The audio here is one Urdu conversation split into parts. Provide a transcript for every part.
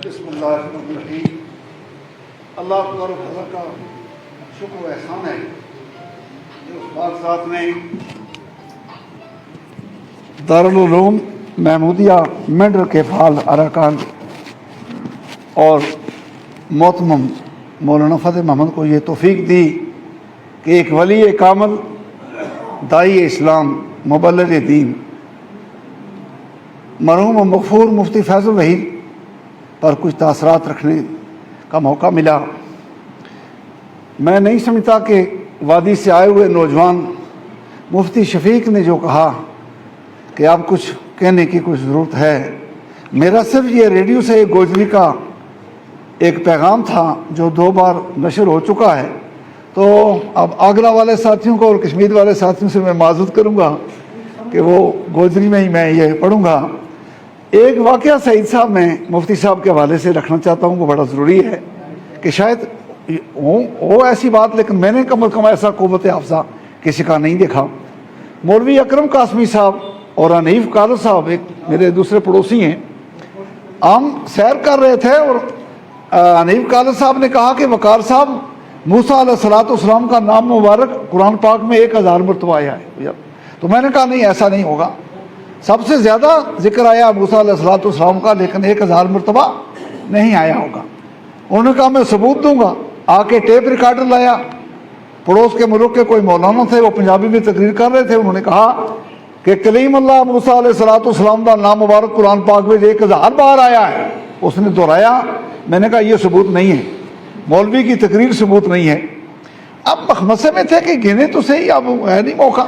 بسم اللہ الرحمن الرحیم۔ اللہ تبارک و تعالیٰ کا شکر و احسان ہے کہ اس پاک ذات نے دارالعلوم محمودیہ منڈر کے فعال اراکان اور محترم مولانا فتح محمد کو یہ توفیق دی کہ ایک ولی کامل، داعی اسلام، مبلغ دین، مرحوم و مغفور مفتی فیض الوحید پر کچھ تاثرات رکھنے کا موقع ملا۔ میں نہیں سمجھتا کہ وادی سے آئے ہوئے نوجوان مفتی شفیق نے جو کہا کہ اب کچھ کہنے کی کچھ ضرورت ہے، میرا صرف یہ ریڈیو سے گوجری کا ایک پیغام تھا جو 2 بار نشر ہو چکا ہے، تو اب آگرہ والے ساتھیوں کو اور کشمیر والے ساتھیوں سے میں معذرت کروں گا کہ وہ گوجری میں ہی میں یہ پڑھوں گا۔ ایک واقعہ سعید صاحب میں مفتی صاحب کے حوالے سے رکھنا چاہتا ہوں، وہ بڑا ضروری ہے کہ شاید ہو ایسی بات، لیکن میں نے کم از کم ایسا قوت افزا کسی کا نہیں دیکھا۔ مولوی اکرم قاسمی صاحب اور حنیف کالر صاحب ایک میرے دوسرے پڑوسی ہیں، ہم سیر کر رہے تھے اور حنیف کالر صاحب نے کہا کہ وقار صاحب، موسیٰ علیہ السلام کا نام مبارک قرآن پاک میں 1000 مرتبہ آیا ہے۔ تو میں نے کہا نہیں، ایسا نہیں ہوگا، سب سے زیادہ ذکر آیا موسیٰ علیہ السلام کا، لیکن 1000 مرتبہ نہیں آیا ہوگا۔ انہوں نے کہا میں ثبوت دوں گا۔ آ کے ٹیپ ریکارڈر لایا، پڑوس کے ملک کے کوئی مولانا تھے، وہ پنجابی میں تقریر کر رہے تھے، انہوں نے کہا کہ کلیم اللہ موسیٰ علیہ السلام کا نام مبارک قرآن پاک میں 1000 بار آیا ہے۔ اس نے دہرایا، میں نے کہا یہ ثبوت نہیں ہے، مولوی کی تقریر ثبوت نہیں ہے۔ اب مخمسے میں تھے کہ گنے تو صحیح، اب ہے نہیں موقع۔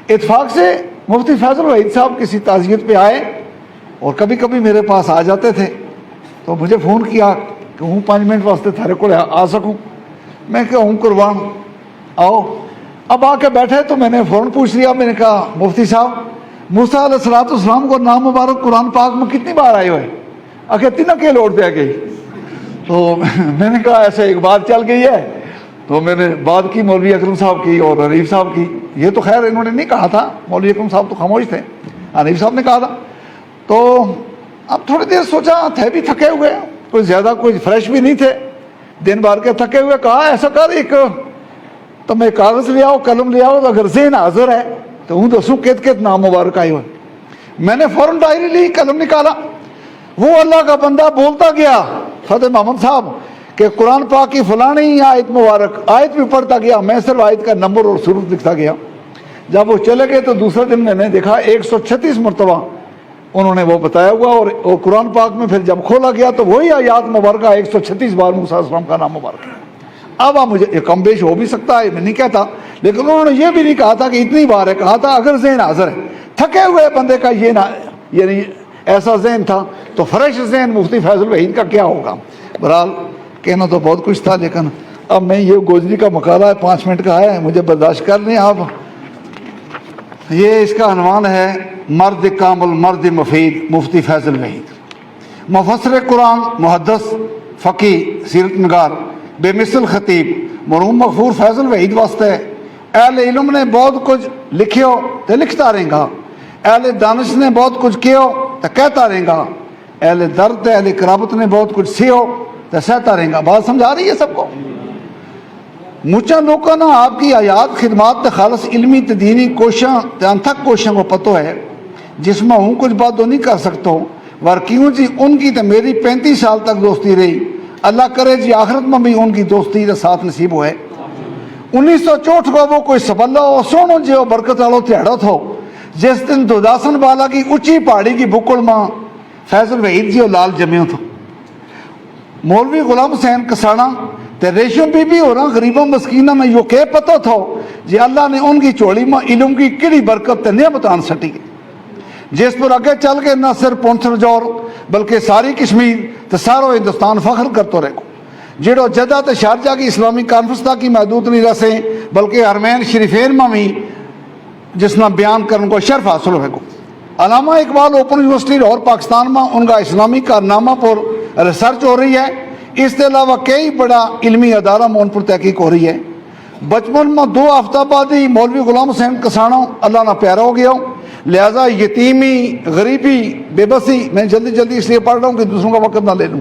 اتفاق سے مفتی فیض الوحید صاحب کسی تعزیت پہ آئے اور کبھی کبھی میرے پاس آ جاتے تھے، تو مجھے فون کیا کہ ہوں 5 منٹ واسطے تھارے کو آ سکوں۔ میں کہ ہوں قربان، آؤ۔ اب آ کے بیٹھے تو میں نے فوراً پوچھ لیا، میں نے کہا مفتی صاحب، موسیٰ علیہ السلام کو نام مبارک قرآن پاک میں کتنی بار آئے ہوئے؟ آخر 3 کے لوٹ پہ گئی۔ تو میں نے کہا ایسے ایک بات چل گئی ہے، تو میں نے بات کی مولوی اکرم صاحب کی اور حنیف صاحب کی۔ یہ تو خیر انہوں نے نہیں کہا تھا، مولوی اکرم صاحب تو خاموش تھے، حنیف صاحب نے کہا تھا۔ تو اب تھوڑی دیر سوچا، تھے بھی تھکے ہوئے، کوئی زیادہ کوئی فریش بھی نہیں تھے، دن بھر کے تھکے ہوئے۔ کہا ایسا کر، ایک تم ایک کاغذ لے آؤ، قلم لے آؤ، اگر ذہن حاضر ہے تو ہوں دسوں کت نام مبارک آئے ہوئے۔ میں نے فوراً ڈائری لی، قلم نکالا، وہ اللہ کا بندہ بولتا گیا فتح محمد صاحب کہ قرآن پاک کی فلانی آیت مبارک، آیت بھی پڑھتا گیا، میں صرف آیت کا نمبر اور سورت لکھتا گیا۔ جب وہ چلے گئے تو دوسرے دن میں نے دیکھا 136 مرتبہ انہوں نے وہ بتایا ہوا، اور قرآن پاک میں پھر جب کھولا گیا تو وہی آیات مبارکہ 136 بار موسیٰ علیہ السلام کا نام مبارک ہے۔ اب مجھے یہ کم بیش ہو بھی سکتا ہے، میں نہیں کہتا، لیکن انہوں نے یہ بھی نہیں کہا تھا کہ اتنی بار ہے، کہا تھا اگر ذہن حاضر ہے۔ تھکے ہوئے بندے کا یہ نہ یعنی ایسا ذہن تھا، تو فریش ذہن مفتی فیض الوحید کا کیا ہوگا۔ بہرحال کہنا تو بہت کچھ تھا، لیکن اب میں یہ گوجری کا مقالہ ہے، 5 منٹ کا ہے، مجھے برداشت کر لیں آپ۔ یہ اس کا عنوان ہے مرد کامل، مرد مفید، مفتی فیض الوحید، مفسر قرآن، محدث، فقی، سیرت نگار، بے مثل خطیب مرحوم مغفور فیض الوحید واسطے اہل علم نے بہت کچھ لکھیو تو لکھتا رہیں گا، اہل دانش نے بہت کچھ کیو تو کہتا رہیں گا، اہل درد اہل قرابت نے بہت کچھ سیو تو سہتا رہیں گا۔ بات سمجھا رہی ہے سب کو؟ مچا لوگوں نے آپ کی آیات خدمات تے خالص علمی تے دینی کوشاں تے انتھک کوشاں کو پتو ہے، جس میں ہوں کچھ بات نہیں کر سکتا ہوں، ور کیوں جی ان کی تے میری 35 سال تک دوستی رہی، اللہ کرے جی آخرت میں بھی ان کی دوستی تے ساتھ نصیب ہوئے۔ 1964 کو وہ کوئی سبلہ ہو سونو جو برکت والو تہاڑا تھو، جس دن دوداسن بالا کی اونچی پہاڑی کی بکڑ ماں فیض الوحید جی لال جمیوں تھو، مولوی غلام حسین کسانا تے ریشم بی بی اور غریبوں مسکینہ میں یوں کہ پتہ تھو جی اللہ نے ان کی چوڑی میں علم کی کڑی برکت تے نعمت آن سٹی گئی، جس پر آگے چل کے نہ صرف پونچھ جور بلکہ ساری کشمیر تے سارو ہندوستان فخر کرتو رہے کو، جڑو جدہ تے شارجہ کی اسلامی کانفرنس تک کی محدود نہیں رسیں بلکہ حرمین شریفین میں بھی جس نے بیان کرنے کو شرف حاصل ہوئے کو۔ علامہ اقبال اوپن یونیورسٹی اور پاکستان میں ان کا اسلامی کارنامہ پر ریسرچ ہو رہی ہے، اس کے علاوہ کئی بڑا علمی ادارہ میں ان پر تحقیق ہو رہی ہے۔ بچپن میں 2 ہفتہ بعد ہی مولوی غلام حسین کسانہ اللہ نہ پیارا ہو گیا ہوں، لہٰذا یتیمی، غریبی، بے بسی، میں جلدی اس لیے پڑھ رہا ہوں کہ دوسروں کا وقت نہ لے لوں،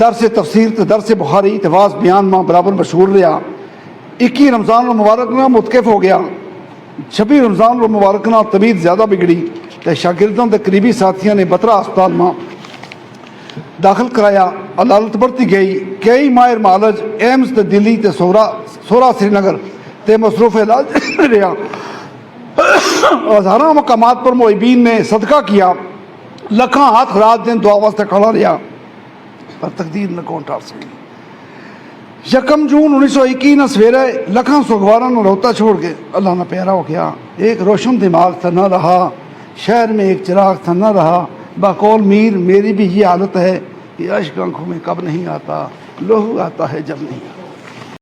درس تفسیر تے درس بخاری تے واز بیان ماں برابر مشہور رہا 21 رمضان المبارک نہ متکف ہو گیا 26 رمضان المبارک نہ طبیعت زیادہ بگڑی تے شاگردوں تے قریبی ساتھیوں نے بترا ہسپتال ماں داخل کرایا علالت بڑھتی گئی کئی ماہر معالج ایمز تے دلی تے سورا سری نگر تے مصروف علاج رہا ہزارہ مقامات پر محبین نے صدقہ کیا لکھاں ہاتھ رات دن دعا واسطے کھڑا رہا پر تقدیر نہ کون ٹال سکی 1 جون 1921 نہ سویرے لکھاں سوگوارا نہ روتا چھوڑ کے اللہ نہ پیارا ہو گیا ایک روشن دماغ تھا نہ رہا شہر میں ایک چراغ تھا نہ رہا بقول میر میری بھی یہ حالت ہے کہ اشک آنکھوں میں کب نہیں آتا لوہ آتا ہے جب نہیں آتا